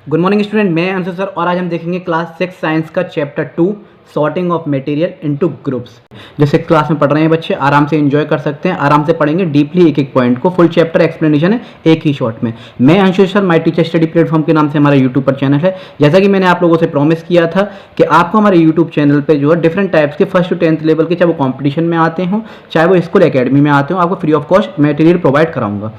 Good morning student, मैं Anshu sir और आज हम देखेंगे क्लास 6 साइंस का chapter 2 sorting of material into groups. जैसे क्लास में पढ़ रहे हैं बच्चे, आराम से एंजॉय कर सकते हैं, आराम से पढ़ेंगे डीपली एक एक पॉइंट को। फुल चैप्टर एक्सप्लेनेशन है एक ही शॉट में। मैं Anshu sir, my teacher study platform के नाम से हमारा यूट्यूब पर चैनल है। जैसा कि मैंने आप लोगों से प्रॉमिस किया था कि आपको हमारे यूट्यूब चैनल पर जो है डिफरेंट टाइप्स के 1st to 10th लेवल के, चाहे वो कॉम्पिटिशन में आते हों चाहे वो स्कूल एकेडमी में आते हों, आपको free of cost material provide कराऊंगा।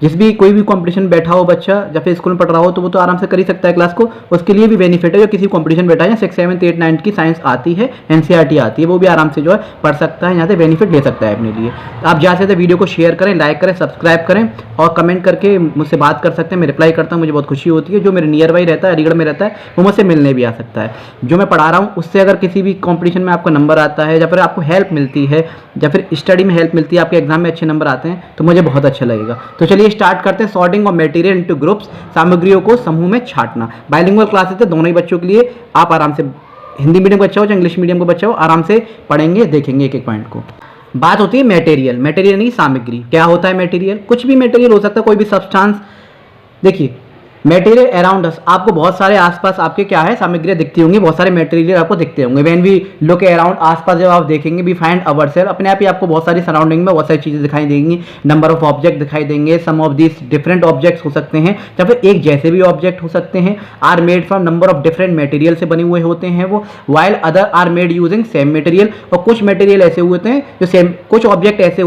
जिस भी कोई भी कंपटीशन बैठा हो बच्चा, या फिर स्कूल में पढ़ रहा हो, तो वो तो आराम से कर ही सकता है क्लास को। उसके लिए भी बेनिफिट है जो किसी कंपटीशन बैठा है, 6, 7, 8, 9 की साइंस आती है, एनसीईआरटी आती है, वो भी आराम से जो है पढ़ सकता है, यहाँ से बेनिफिट ले सकता है अपने लिए। आप ज़्यादा से ज़्यादा वीडियो को शेयर करें, लाइक करें, सब्सक्राइब करें और कमेंट करके मुझसे बात कर सकते हैं। मैं रिप्लाई करता हूँ, मुझे बहुत खुशी होती है। जो मेरे नियर बाई रहता है, अलीगढ़ में रहता है, वो मुझसे मिलने भी आ सकता है। जो मैं पढ़ा रहा हूँ उससे अगर किसी भी कॉम्पिटिशन में आपको नंबर आता है या फिर आपको हेल्प मिलती है या फिर स्टडी में हेल्प मिलती है, आपके एग्जाम में अच्छे नंबर आते हैं, तो मुझे बहुत अच्छा लगेगा। तो चलिए स्टार्ट करते हैं। Sorting of material into groups, सामग्रियों को समूह में छांटना। बाइलिंगुअल क्लासेस है, दोनों ही बच्चों के लिए। आप आराम से, हिंदी मीडियम का बच्चा हो चाहे इंग्लिश मीडियम का बच्चा हो, आराम से पढ़ेंगे, देखेंगे एक एक पॉइंट को। बात होती है मटेरियल, मटेरियल नहीं सामग्री। क्या होता है मटेरियल? कुछ भी मटेरियल हो सकता है, कोई भी सब्सटेंस। देखिए, मटेरियल अराउंड अस, आपको बहुत सारे आसपास आपके क्या है सामग्रियां दिखती होंगी, बहुत सारे मटेरियल आपको दिखते होंगे। व्हेन वी लुक अराउंड, आसपास जब आप देखेंगे, वी फाइंड अवरसेल्फ, अपने आप ही आपको बहुत सारी सराउंडिंग में बहुत सारी चीजें दिखाई देंगी। नंबर ऑफ ऑब्जेक्ट दिखाई देंगे। सम ऑफ दिस डिफरेंट ऑब्जेक्ट्स हो सकते हैं या फिर एक जैसे भी ऑब्जेक्ट हो सकते हैं। Are made from number of different material से बने हुए होते हैं वो, while other are made using same material. और कुछ मटेरियल ऐसे होते हैं जो सेम, कुछ ऑब्जेक्ट ऐसे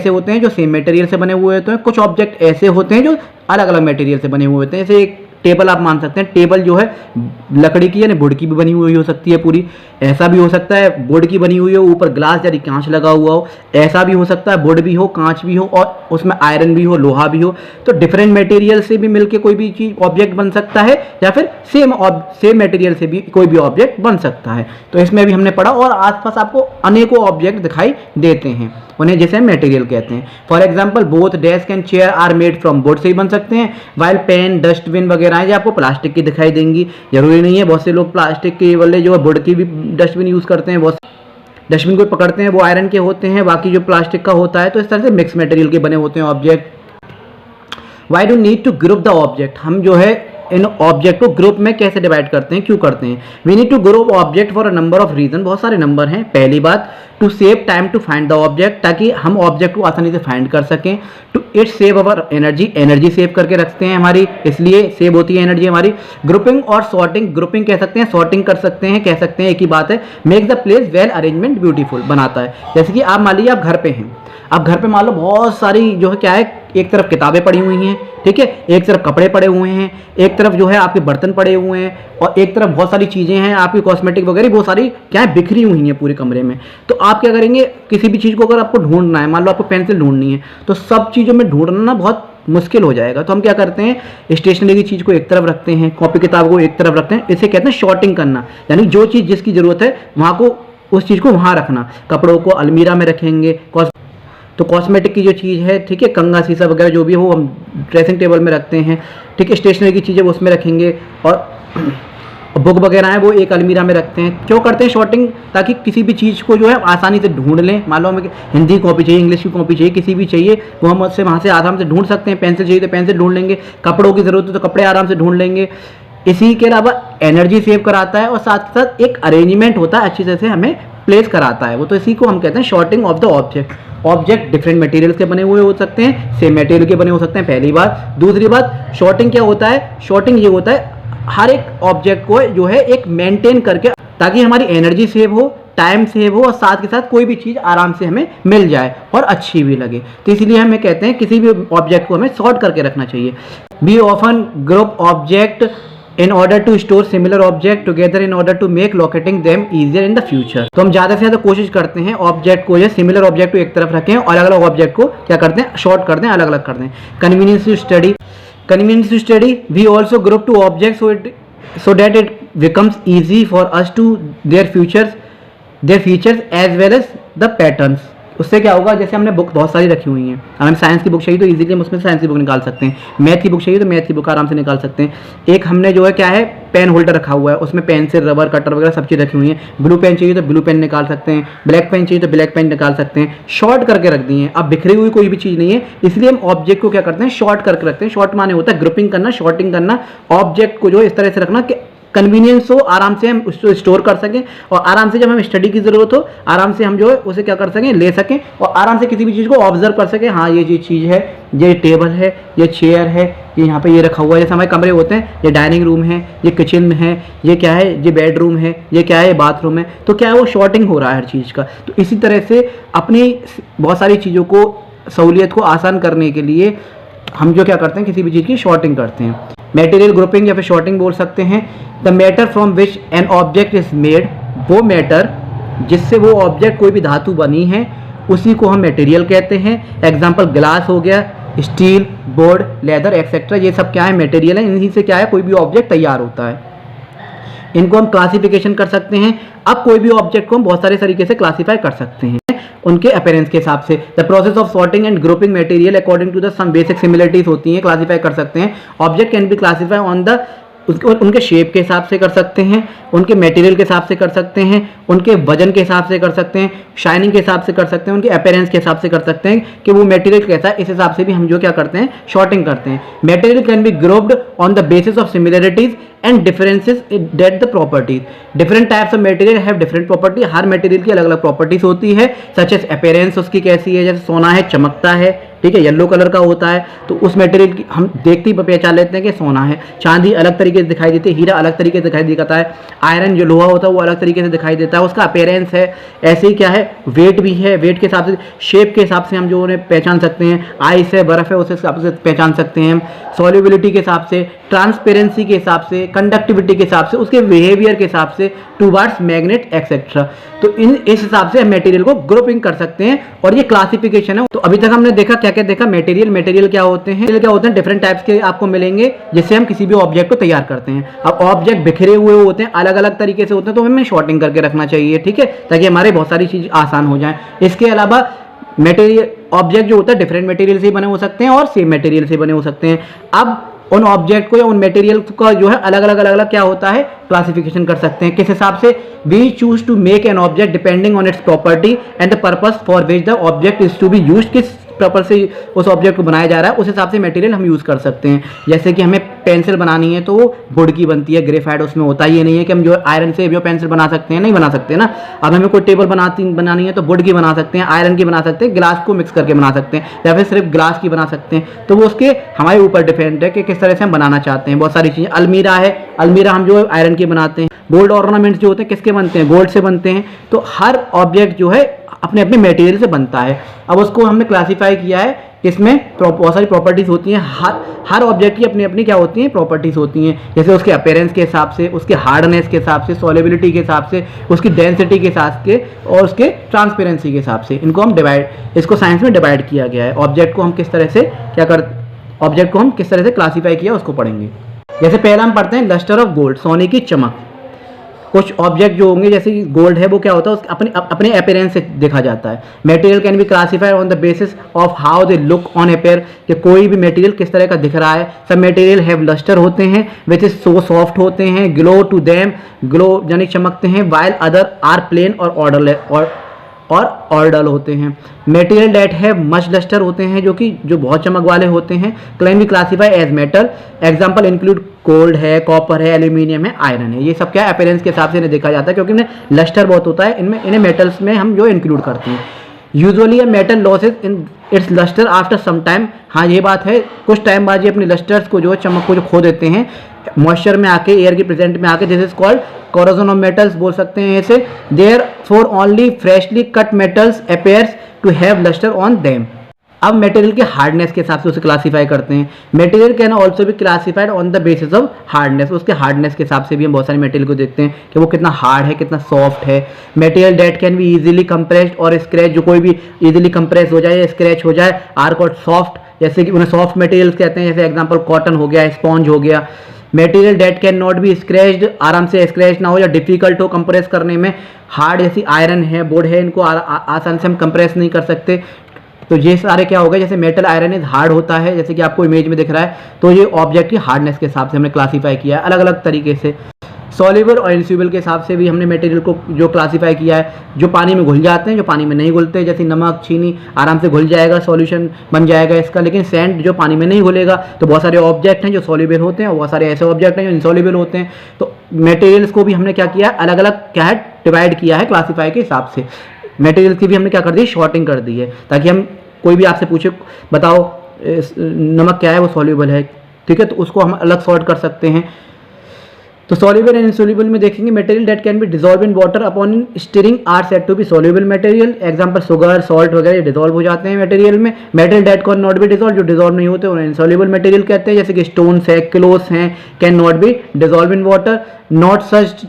होते हैं जो सेम मटेरियल से बने हुए होते हैं। कुछ ऑब्जेक्ट ऐसे होते हैं जो अलग अलग मटेरियल से बने हुए होते हैं। जैसे एक टेबल आप मान सकते हैं, टेबल जो है लकड़ी की यानी वुड की भी बनी हुई हो सकती है पूरी। ऐसा भी हो सकता है वुड की बनी हुई हो, ऊपर ग्लास यानी कांच लगा हुआ हो। ऐसा भी हो सकता है वुड भी हो, कांच भी हो और उसमें आयरन भी हो, लोहा भी हो। तो डिफरेंट मटेरियल से भी मिलके कोई भी चीज ऑब्जेक्ट बन सकता है या फिर सेम मटेरियल से भी कोई भी ऑब्जेक्ट बन सकता है। तो इसमें भी हमने पढ़ा। और आसपास आपको अनेकों ऑब्जेक्ट दिखाई देते हैं, उन्हें जैसे मटेरियल कहते हैं। For example, both desk and chair are made from wood से ही बन सकते हैं। वाइल पेन, डस्टबिन वगैरह है जो आपको प्लास्टिक की दिखाई देंगी। जरूरी नहीं है, बहुत से लोग प्लास्टिक के बदले जो है वुड की भी डस्टबिन यूज करते हैं। बहुत डस्टबिन को पकड़ते हैं, वो आयरन के होते हैं, बाकी जो प्लास्टिक का होता है। तो इस तरह से मिक्स मटेरियल के बने होते हैं object. Why do need to group the object, हम जो है इन ऑब्जेक्ट को ग्रुप में कैसे डिवाइड करते हैं, क्यों करते हैं? We need to group object for a number of reason, बहुत सारे नंबर हैं। पहली बात, to save time to find the object, ताकि हम ऑब्जेक्ट को आसानी से फाइंड कर सकें। To it save our energy, energy save करके रखते हैं हमारी, इसलिए सेव होती है एनर्जी हमारी। ग्रुपिंग और सॉर्टिंग, ग्रुपिंग कह सकते हैं, सॉर्टिंग कर सकते हैं, कह सकते हैं, एक ही बात है। Make the place well arrangement beautiful, बनाता है। जैसे कि आप मान लीजिए आप घर पे हैं, आप घर पे मान लो बहुत सारी जो है क्या है, एक तरफ किताबें पड़ी हुई हैं, ठीक है, एक तरफ कपड़े पड़े हुए हैं, एक तरफ जो है आपके बर्तन पड़े हुए हैं, और एक तरफ बहुत सारी चीज़ें हैं आपकी कॉस्मेटिक वगैरह, बहुत सारी क्या है बिखरी हुई हैं पूरे कमरे में। तो आप क्या करेंगे, किसी भी चीज़ को अगर आपको ढूंढना है, मान लो आपको पेंसिल ढूंढनी है, तो सब चीज़ों में ढूंढना ना बहुत मुश्किल हो जाएगा। तो हम क्या करते हैं, स्टेशनरी की चीज़ को एक तरफ रखते हैं, कॉपी किताब को एक तरफ रखते हैं। इसे कहते हैं शॉर्टिंग करना, यानी जो चीज़ जिसकी ज़रूरत है वहाँ को, उस चीज़ को वहाँ रखना। कपड़ों को अलमीरा में रखेंगे, तो कॉस्मेटिक की जो चीज़ है, ठीक है, कंघा शीशा वगैरह जो भी हो, हम ड्रेसिंग टेबल में रखते हैं, ठीक है। स्टेशनरी की चीज़ें वो उसमें रखेंगे, और बुक वगैरह है वो एक अलमीरा में रखते हैं। क्यों करते हैं शॉर्टिंग? ताकि किसी भी चीज़ को जो है आसानी से ढूंढ लें। मान लो हमें हिंदी कॉपी चाहिए, इंग्लिश की कॉपी चाहिए, किसी भी चाहिए, वो हम उससे वहाँ से आराम से ढूंढ सकते हैं। पेंसिल चाहिए तो पेंसिल ढूंढ लेंगे, कपड़ों की ज़रूरत है तो कपड़े आराम से ढूंढ लेंगे। इसी के अलावा एनर्जी सेव कराता है और साथ ही साथ एक अरेंजमेंट होता है, अच्छी तरह से हमें प्लेस कराता है वो। तो इसी को हम कहते हैं sorting of the object. Object different material के बने हुए हो सकते हैं, सेम मटेरियल के बने हो सकते हैं, पहली बात। दूसरी बात, शॉर्टिंग क्या होता है? शॉर्टिंग ये होता है हर एक ऑब्जेक्ट को जो है एक मेंटेन करके, ताकि हमारी एनर्जी सेव हो, टाइम सेव हो और साथ के साथ कोई भी चीज़ आराम से हमें मिल जाए और अच्छी भी लगे। तो इसीलिए हमें कहते हैं किसी भी ऑब्जेक्ट को हमें सॉर्ट करके रखना चाहिए। We often group object in order to store similar object together in order to make locating them easier in the future। तो हम ज़्यादा से ज़्यादा कोशिश करते हैं ऑब्जेक्ट को, या सिमिलर ऑब्जेक्ट को एक तरफ रखें और अलग अलग ऑब्जेक्ट को क्या करते हैं, शॉर्ट कर दें, अलग अलग कर दें। Convenience to study, we also group to object so that it becomes easy for us to their features as well as the patterns। उससे क्या होगा, जैसे हमने बुक बहुत सारी रखी हुई हैं, हमें साइंस की बुक चाहिए तो इजीली हम उसमें साइंस की बुक निकाल सकते हैं, मैथ की बुक चाहिए तो मैथ की बुक आराम से निकाल सकते हैं। एक हमने जो है क्या है, पेन होल्डर रखा हुआ है, उसमें पेंसिल, रबर, कटर वगैरह सब चीज़ रखी हुई है। ब्लू पेन चाहिए तो ब्लू पेन निकाल सकते हैं, ब्लैक पेन चाहिए तो ब्लैक पेन निकाल सकते हैं। शॉर्ट करके रख दिए हैं, अब बिखरी हुई कोई भी चीज़ नहीं है, इसलिए हम ऑब्जेक्ट को क्या करते हैं, शॉर्ट करके रखते हैं। शॉर्ट माने होता है ग्रुपिंग करना, शॉर्टिंग करना, ऑब्जेक्ट को जो है इस तरह से रखना कि कन्वीनियंस हो, आराम से हम उसको स्टोर कर सकें और आराम से जब हमें स्टडी की ज़रूरत हो आराम से हम जो है उसे क्या कर सकें, ले सकें और आराम से किसी भी चीज़ को ऑब्जर्व कर सकें। हाँ ये चीज़ है, ये टेबल है, ये चेयर है, ये यहाँ पे ये रखा हुआ है। जैसे हमारे कमरे होते हैं, ये डाइनिंग रूम है, ये किचन है, ये क्या है, ये बेडरूम है, ये क्या है, ये बाथरूम है। तो क्या है, वो शॉर्टिंग हो रहा है हर चीज़ का। तो इसी तरह से अपनी बहुत सारी चीज़ों को, सहूलियत को आसान करने के लिए हम जो क्या करते हैं, किसी भी चीज़ की शॉर्टिंग करते हैं। मटेरियल ग्रुपिंग या फिर शॉर्टिंग बोल सकते हैं। The matter from which an object is made, वो मैटर जिससे वो ऑब्जेक्ट कोई भी धातु बनी है उसी को हम मटेरियल कहते हैं। एग्जांपल ग्लास हो गया, स्टील, बोर्ड, लेदर एक्सेट्रा, ये सब क्या है, मटेरियल है। इन्हीं से क्या है, कोई भी ऑब्जेक्ट तैयार होता है। इनको हम क्लासिफिकेशन कर सकते हैं। अब कोई भी ऑब्जेक्ट को हम बहुत सारे तरीके से क्लासीफाई कर सकते हैं उनके अपीयरेंस के हिसाब से। The process of sorting and grouping material according to the some basic similarities होती हैं, क्लासीफाई कर सकते हैं। Object can be classify on the, उनके शेप के हिसाब से कर सकते हैं, उनके मटेरियल के हिसाब से कर सकते हैं, उनके वजन के हिसाब से कर सकते हैं, शाइनिंग के हिसाब से कर सकते हैं, उनके अपीयरेंस के हिसाब से कर सकते हैं कि वो मटेरियल कैसा है। इस हिसाब से भी हम जो क्या करते हैं, शॉर्टिंग करते हैं। Material can be grouped on the basis of similarities and differences that the properties. Different types of material have different property, हर मटेरियल की अलग अलग प्रॉपर्टीज होती है। सच एज अपीयरेंस उसकी कैसी है, जैसे सोना है, चमकता है, ठीक है, येलो कलर का होता है, तो उस मटेरियल की हम देखते ही पहचान लेते हैं कि सोना है। चांदी अलग तरीके से दिखाई देती है, हीरा अलग तरीके से दिखाई देता है, आयरन जो लोहा होता है वो अलग तरीके से दिखाई देता है, उसका अपीयरेंस है। ऐसे ही क्या है, वेट भी है, वेट के हिसाब से, शेप के हिसाब से हम जो उन्हें पहचान सकते हैं। आइस है, बर्फ है, उस हिसाब से पहचान सकते हैं हम। सॉल्युबिलिटी के हिसाब से, ट्रांसपेरेंसी के हिसाब से, कंडक्टिविटी के हिसाब से, उसके बिहेवियर के हिसाब से, टूवर्ड्स मैग्नेट एक्सेट्रा। तो इस हिसाब से हम मटेरियल को ग्रुपिंग कर सकते हैं और ये क्लासिफिकेशन है। तो अभी तक हमने देखा क्या क्या देखा, मटेरियल क्या होते हैं, डिफरेंट टाइप्स के आपको मिलेंगे जिससे हम किसी भी ऑब्जेक्ट को तैयार करते हैं। अब ऑब्जेक्ट बिखरे हुए होते हैं, अलग अलग तरीके से होते हैं, तो हमें शॉर्टिंग करके रखना चाहिए, ठीक है, ताकि हमारे बहुत सारी चीज़ आसान हो जाए। इसके अलावा मटेरियल ऑब्जेक्ट जो होता है डिफरेंट मटेरियल से बने हो सकते हैं और सेम मटेरियल से बने हो सकते हैं। अब उन ऑब्जेक्ट को या उन मटेरियल का जो है अलग अलग क्या होता है, क्लासिफिकेशन कर सकते हैं। किस हिसाब से, we choose to make an object depending on its property and the purpose for which the object is to be used. किस पर्पस से उस ऑब्जेक्ट को बनाया जा रहा है उस हिसाब से मटेरियल हम यूज़ कर सकते हैं। जैसे कि हमें पेंसिल बनानी है तो वो वुड की बनती है, ग्रेफाइट उसमें होता है। ये नहीं है कि हम जो आयरन से जो पेंसिल बना सकते हैं, नहीं बना सकते ना। अब हमें कोई टेबल बनानी है तो वुड की बना सकते हैं, आयरन की बना सकते हैं, ग्लास को मिक्स करके बना सकते हैं, या फिर सिर्फ ग्लास की बना सकते हैं। तो वो उसके हमारे ऊपर डिपेंड है कि किस तरह से हम बनाना चाहते हैं। बहुत सारी चीज़ें, अलमीरा है, अलमीरा हम जो है आयरन की बनाते हैं। गोल्ड ऑर्नामेंट्स जो होते हैं किसके बनते हैं, गोल्ड से बनते हैं। तो हर ऑब्जेक्ट जो है अपने अपने मटेरियल से बनता है। अब उसको हमने क्लासीफाई किया है, इसमें बहुत सारी प्रॉपर्टीज़ होती हैं। हर ऑब्जेक्ट की अपनी अपनी क्या होती हैं, प्रॉपर्टीज़ होती हैं। जैसे उसके अपीयरेंस के हिसाब से, उसके हार्डनेस के हिसाब से, सॉल्युबिलिटी के हिसाब से, उसकी डेंसिटी के हिसाब से और उसके ट्रांसपेरेंसी के हिसाब से इनको हम इसको साइंस में डिवाइड किया गया है। ऑब्जेक्ट को हम किस तरह से क्लासीफाई किया उसको पढ़ेंगे। जैसे पहला हम पढ़ते हैं लस्टर ऑफ गोल्ड, सोने की चमक। कुछ ऑब्जेक्ट जो होंगे जैसे गोल्ड है वो क्या होता है, अपने अपीयरेंस से देखा जाता है। Material can be classified on the basis of how they look on appear, कि कोई भी मटेरियल किस तरह का दिख रहा है। सब मटेरियल हैव लस्टर होते हैं विच इज सो सॉफ्ट होते हैं, ग्लो टू देम, ग्लो यानी चमकते हैं, वाइल अदर आर प्लेन और ऑर्डर होते हैं। Material that have much lustre होते हैं, जो बहुत चमक वाले होते हैं। Can be classify as metal, example include gold है, कॉपर है, एल्यूमिनियम है, आयरन है। ये सब क्या है, अपीयरेंस के हिसाब से इन्हें देखा जाता है, क्योंकि इन्हें लस्टर बहुत होता है। इन्हें मेटल्स में हम जो इंक्लूड करते हैं। Usually a metal loses in its lustre after some time. हाँ ये बात है, कुछ टाइम बाद ये अपने लस्टर्स को जो चमक को जो खो देते हैं मॉइस्चर में आके, एयर की प्रेजेंट में आके। This is called corrosion of metals बोल सकते हैं ऐसे। Therefore only freshly cut metals appears to have lustre on them. अब मटेरियल के हार्डनेस के हिसाब से उसे क्लासीफाई करते हैं। मटेरियल कैन ऑल्सो भी classified on the basis of hardness, उसके हार्डनेस के हिसाब से भी हम बहुत सारे मटेरियल को देखते हैं कि वो कितना हार्ड है, कितना सॉफ्ट है। Material date can be easily compressed और स्क्रैच, जो कोई भी इजीली कंप्रेस हो जाए या स्क्रैच हो जाए, आर कॉल्ड सॉफ्ट, जैसे कि उन्हें सॉफ्ट मटेरियल्स कहते हैं। जैसे एग्जांपल कॉटन हो गया, स्पॉन्ज हो गया। Material date can not B scratched, आराम से स्क्रैच ना हो या डिफिकल्ट हो कंप्रेस करने में, हार्ड जैसी आयरन है, बोर्ड है, इनको आसान से हम कंप्रेस नहीं कर सकते। तो ये सारे क्या हो गए, जैसे मेटल आयरन इज हार्ड होता है, जैसे कि आपको इमेज में दिख रहा है, तो ये ऑब्जेक्ट की हार्डनेस के हिसाब से हमने क्लासीफाई किया है अलग अलग तरीके से। सॉल्युबल और इनसॉल्युबल के हिसाब से भी हमने मटेरियल को जो क्लासीफाई किया है, जो पानी में घुल जाते हैं, जो पानी में नहीं घुलते, जैसे नमक, चीनी आराम से घुल जाएगा, सॉल्यूशन बन जाएगा इसका। लेकिन सैंड जो पानी में नहीं घुलेगा, तो बहुत सारे ऑब्जेक्ट हैं जो सॉल्युबल होते हैं और बहुत सारे ऐसे ऑब्जेक्ट हैं जो इनसॉल्युबल होते हैं। तो मटेरियल्स को भी हमने क्या किया है, अलग अलग क्या है, डिवाइड किया है क्लासीफाई के हिसाब से। मटेरियल्स की भी हमने क्या कर दी, शॉर्टिंग कर दी है, ताकि हम कोई भी आपसे पूछे बताओ नमक क्या है, वो सॉल्युबल है, ठीक है, तो उसको हम अलग सॉर्ट कर सकते हैं। तो सॉल्युबल एंड इनसॉल्युबल में देखेंगे, material that can be dissolve in water upon stirring are said to be soluble material. Example sugar, salt वगैरह ये डिसॉल्व हो जाते हैं मटेरियल में। Material that can not be dissolve, जो डिसॉल्व नहीं होते उन्हें इनसॉल्युबल मटेरियल कहते हैं, जैसे कि स्टोन्स है, क्लोथ्स हैं, can not be dissolve in water. Not such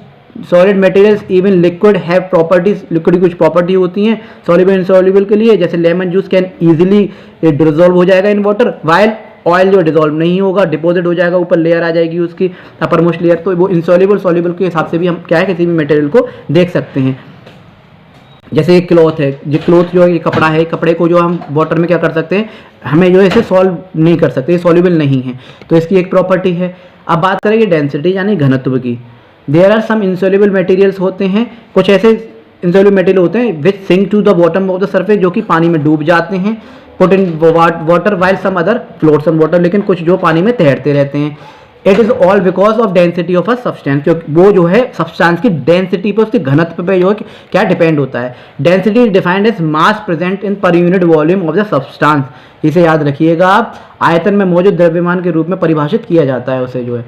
solid materials even liquid have properties, liquid की कुछ प्रॉपर्टी होती हैं सॉल्युबल इनसॉल्युबल के लिए, जैसे lemon juice can easily dissolve हो जाएगा इन वाटर, वाइल ऑयल जो डिसॉल्व नहीं होगा, डिपॉजिट हो जाएगा, ऊपर लेयर आ जाएगी उसकी अपर मोस्ट लेयर, तो वो इनसॉल्युबल सॉल्युबल के हिसाब से भी हम क्या है किसी भी मटेरियल को देख सकते हैं। जैसे एक क्लॉथ है, ये क्लॉथ जो है ये कपड़ा है, कपड़े को जो हम वाटर में क्या कर सकते हैं, हमें जो है इसे सॉल्व नहीं कर सकते, ये सॉल्युबल नहीं है, तो इसकी एक प्रॉपर्टी है। अब बात करेंगे डेंसिटी यानी घनत्व की। There are some insoluble materials होते हैं, कुछ ऐसे इनसॉल्युबल मटेरियल होते हैं which sink to the bottom of the surface, जो कि पानी में डूब जाते हैं, put in water while some other floats on water, लेकिन कुछ जो पानी में तैरते रहते हैं। It is all because of density of a substance, क्योंकि वो जो है सब्सटेंस की डेंसिटी पे, उसके घनत्व पे जो है क्या डिपेंड होता है। Density is defined as mass present in per unit volume of the substance, इसे याद रखिएगा आप, आयतन में मौजूद द्रव्यमान के रूप में परिभाषित किया जाता है उसे जो है।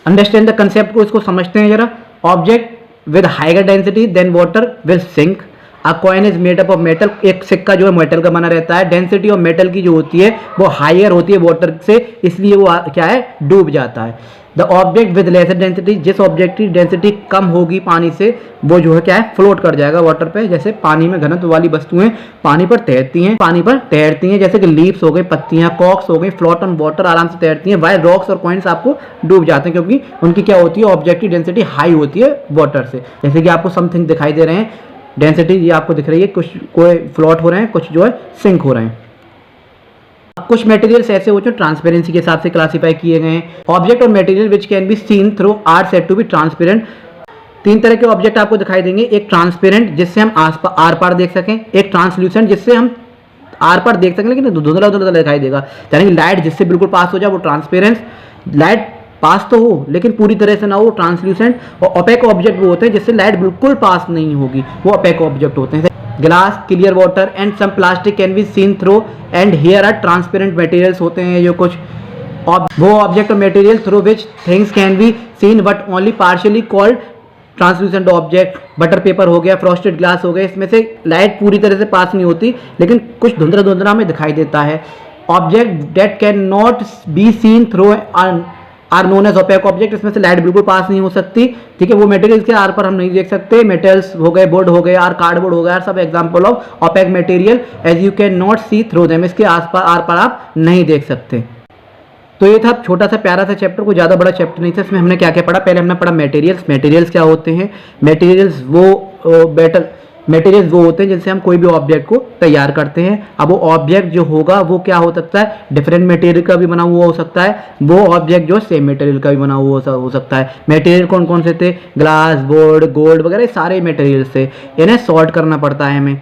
अंडरस्टैंड द कंसेप्ट को, इसको समझते हैं जरा। Object with higher density than water will sink. A coin is made up of metal, एक सिक्का जो है मेटल का बना रहता है, डेंसिटी ऑफ मेटल की जो होती है वो हायर होती है वाटर से, इसलिए वो क्या है, डूब जाता है। The object with lesser density, जिस ऑब्जेक्ट की डेंसिटी कम होगी पानी से, वो जो है क्या है, फ्लोट कर जाएगा वाटर पे। जैसे पानी में घनत्व वाली वस्तुएं पानी पर तैरती हैं, जैसे कि लीव्स हो गए, पत्तियां, कॉक्स हो गई, फ्लोट ऑन वाटर, आराम से तैरती हैं, वाइल रॉक्स और कॉइन्स आपको डूब जाते हैं, क्योंकि उनकी क्या होती है, ऑब्जेक्ट की डेंसिटी हाई होती है वाटर से। जैसे कि आपको समथिंग दिखाई दे रहे हैं, डेंसिटी ये आपको दिख रही है, कुछ कोई फ्लोट हो रहे हैं, कुछ जो है सिंक हो रहे हैं। कुछ मटेरियल्स ऐसे होते हैं ट्रांसपेरेंसी के हिसाब से क्लासिफाई किए गए हैं। ऑब्जेक्ट और material which can be seen through are said to be transparent. तीन तरह के ऑब्जेक्ट आपको दिखाई देंगे, एक ट्रांसपेरेंट जिससे हम आर पार देख सकें, एक ट्रांसल्यूसेंट जिससे हम आर पार देख सकें लेकिन धुंधला धुंधला दिखाई देगा, यानी कि लाइट जिससे बिल्कुल पास हो जाए वो ट्रांसपेरेंस, लाइट पास तो हो लेकिन पूरी तरह से ना हो ट्रांसल्यूसेंट। और ओपेक ऑब्जेक्ट वो होते हैं जिससे लाइट बिल्कुल पास नहीं होगी, वो ओपेक ऑब्जेक्ट होते हैं। Glass, clear water and some plastic can be seen through and here are transparent materials होते हैं जो कुछ वो ऑब्जेक्ट और material through which things can be seen but only partially called translucent object. Butter paper हो गया, frosted glass हो गया, इसमें से लाइट पूरी तरह से पास नहीं होती लेकिन कुछ धुंधला धुंधला में दिखाई देता है। Object that can not be seen through are known as opaque object, इसमें से लाइट बिल्कुल पास नहीं हो सकती, ठीक है, वो मटेरियल्स के आर पर हम नहीं देख सकते। मेटल्स हो गए, बोर्ड हो गए, आर कार्डबोर्ड हो गया, सब example of opaque material as you can not see through them, इसके आर पर आप नहीं देख सकते। तो ये था छोटा सा प्यारा सा चैप्टर, कोई ज़्यादा बड़ा चैप्टर नहीं था। इसमें हमने क्या क्या पढ़ा, पहले हमने पढ़ा मटेरियल्स। मटेरियल्स क्या होते हैं, मटेरियल्स वो होते हैं जिनसे हम कोई भी ऑब्जेक्ट को तैयार करते हैं। अब वो ऑब्जेक्ट जो होगा वो क्या हो सकता है, डिफरेंट मटेरियल का भी बना हुआ हो सकता है, वो ऑब्जेक्ट जो सेम मटेरियल का भी बना हुआ हो सकता है। मटेरियल कौन कौन से थे, ग्लास, बोर्ड, गोल्ड वगैरह सारे मटेरियल से, इन्हें सॉर्ट करना पड़ता है हमें।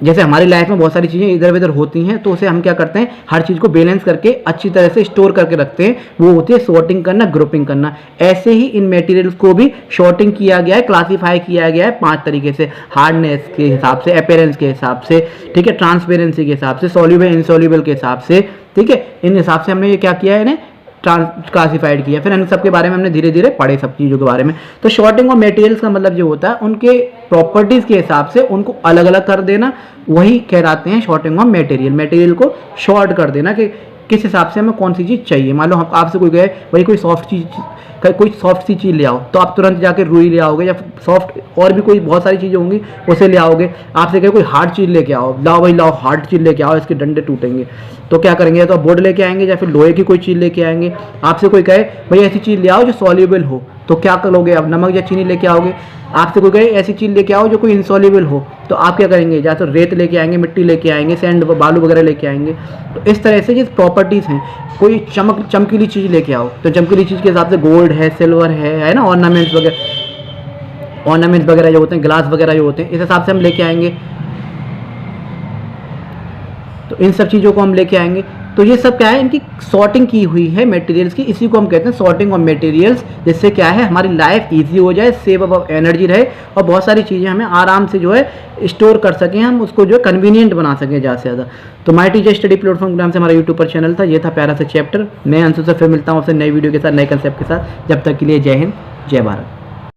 जैसे हमारी लाइफ में बहुत सारी चीज़ें इधर उधर होती हैं तो उसे हम क्या करते हैं, हर चीज़ को बैलेंस करके अच्छी तरह से स्टोर करके रखते हैं, वो होती है सॉर्टिंग करना, ग्रुपिंग करना। ऐसे ही इन मटेरियल्स को भी सॉर्टिंग किया गया है, क्लासीफाई किया गया है 5 तरीके से, हार्डनेस के हिसाब से, अपीयरेंस के हिसाब से, ठीक है, ट्रांसपेरेंसी के हिसाब से, सॉल्युबल इनसॉल्युबल के हिसाब से, ठीक है, इन हिसाब से हमने ये क्या किया है, इन्हें क्लासिफाइड किया। फिर इन सब के बारे में हमने धीरे धीरे पढ़े सब चीज़ों के बारे में। तो शॉर्टिंग और मटेरियल्स का मतलब जो होता है उनके प्रॉपर्टीज़ के हिसाब से उनको अलग अलग कर देना, वही कहलाते हैं शॉर्टिंग ऑफ मटेरियल। मटेरियल को शॉर्ट कर देना कि किस हिसाब से हमें कौन सी चीज़ चाहिए। मान लो हम आपसे कोई कहे भाई कोई सॉफ्ट सी चीज़ ले आओ, तो आप तुरंत जाके रुई ले आओगे, या सॉफ्ट और भी कोई बहुत सारी चीज़ें होंगी उसे ले आओगे। आपसे कहे कोई हार्ड चीज़ लेके आओ, लाओ भाई लाओ हार्ड चीज़ लेके आओ, इसके डंडे टूटेंगे। तो क्या करेंगे, या तो आप बोर्ड लेके आएंगे या फिर लोहे की कोई चीज़ लेके आएंगे। आपसे कोई कहे भाई ऐसी चीज़ ले आओ जो सॉल्युबल हो, तो क्या करोगे, आप नमक या चीनी लेके आओगे। आपसे कोई कहे ऐसी चीज़ लेके आओ जो कोई इंसॉल्युबल हो, तो आप क्या करेंगे, या तो रेत लेके आएंगे, मिट्टी लेके आएंगे, सैंड बालू वगैरह लेके आएंगे। तो इस तरह से ये प्रॉपर्टीज़ हैं। कोई चमकीली चीज़ लेके आओ, तो चमकीली चीज़ के हिसाब से गोल्ड है, सिल्वर है ना, ऑर्नामेंट्स वगैरह जो होते हैं, ग्लास वगैरह जो होते हैं, इस हिसाब से हम लेके आएंगे। तो इन सब चीज़ों को हम लेके आएंगे। तो ये सब क्या है, इनकी सॉर्टिंग की हुई है मटेरियल्स की, इसी को हम कहते हैं सॉर्टिंग ऑफ मटेरियल्स, जिससे क्या है हमारी लाइफ इजी हो जाए, सेव ऑफ एनर्जी रहे, और बहुत सारी चीज़ें हमें आराम से जो है स्टोर कर सकें, हम उसको जो है कन्वीनियंट बना सकें ज़्यादा से ज़्यादा। तो माय टीचर स्टडी प्लेटफॉर्म के नाम से हमारा यूट्यूब पर चैनल था, ये था प्यारा सा चैप्टर। मैं अंशु से फिर मिलता हूँ आपसे नई वीडियो के साथ, नए कंसेप्ट के साथ। जब तक के लिए जय हिंद, जय भारत।